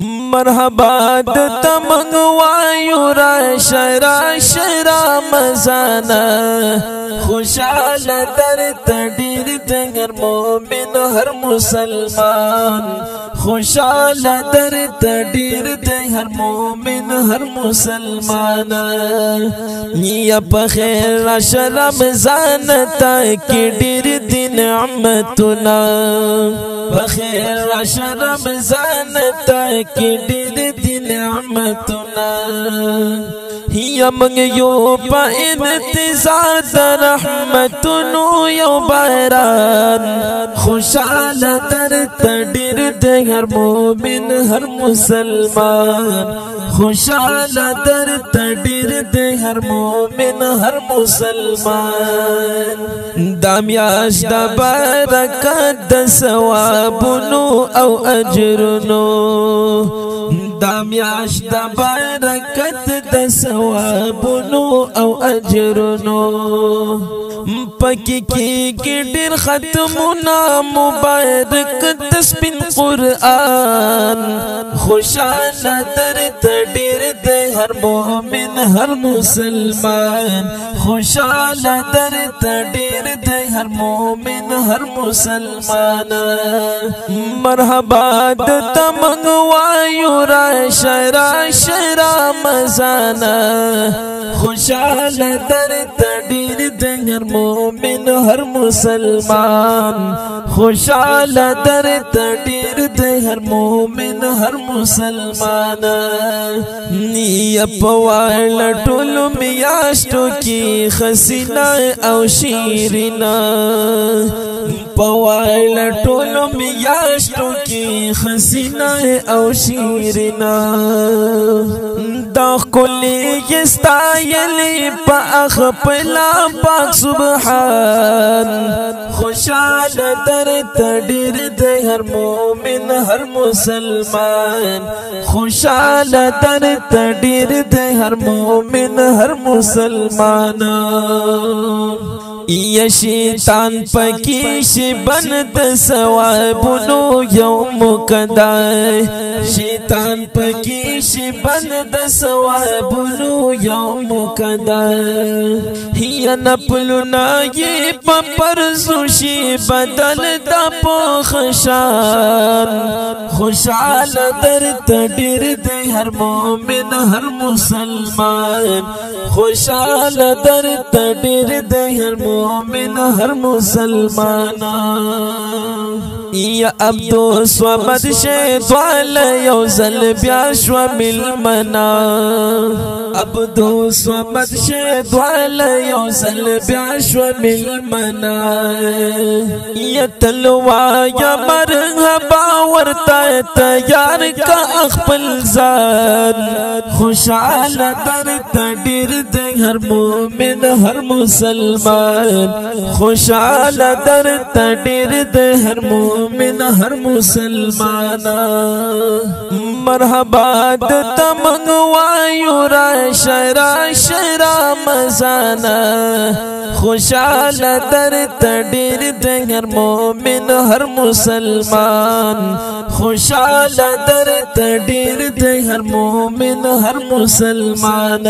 مرحبا د تمنګ وایو را شرا مزانا خوشاله در تډیر دنګر مومن هر مسلمان خوشاله در تډیر د هر مومن هر مسلمان نیا په خیر را رمضان ته کې ډیر دین نعمتنا په خیر را رمضان ته کې ډیر دین نعمتنا هي منګ یو په انتظار د رحمتونو یو باران خوشاله در تډیر د هر مومن هر مسلمان خوشاله در تډیر د هر مومن هر مسلمان دامیاش د برکت د ثوابونو او اجرونو دامیاش د برکت د ثوابونو او اجرونو پکی کی ډیر ختمونه مبارک تسبین قرآن خوشاله در تډیر د هر مومن هر مسلمان خوشاله در تډیر د هر مومن هر مسلمان مرحبا د تمنګ وایو را شرا مزانا خوشاله در تډیر د هر مومن هر مسلمان خوشاله در تډیر د هر مومن هر مسلمان نی په ټول میاشتو کې خسینا او شیرینا په ټول میاشتو کې خسینا او شیرینا دا کلی یستایلی په خپل پاک سبحان خوشاله در تډیر د هر مومن هر مسلمان خوشاله در تډیر د هر مومن هر مسلمان یا شیطان پکی شی بند ثوابونو یو مقدای شیطان پکی شی بند ثوابونو یو مقدای یا نپلونا یہ پپرزو شی بدل دا پوخشان خوشحال در تډیر د هر مومن هر مسلمان خوشحال در تډیر د هر مومن هر مسلمان یا عبدو صمد شیطان یو زل بیا شو ملمنا عبدو صمد شیطان یو زل بیا شو ملمنا یا تلوا یا مرحبا ورتا تیار کا خپل ځان خوشاله در تډیر د هر مومن هر مسلمان خوشاله در تډیر د هر مومن هر مسلمان مرحبا د تمنګ وایو را شرا مزانا خوشاله در تډیر د هر مومن هر مسلمان خوشاله در تډیر د هر مومن هر مسلمان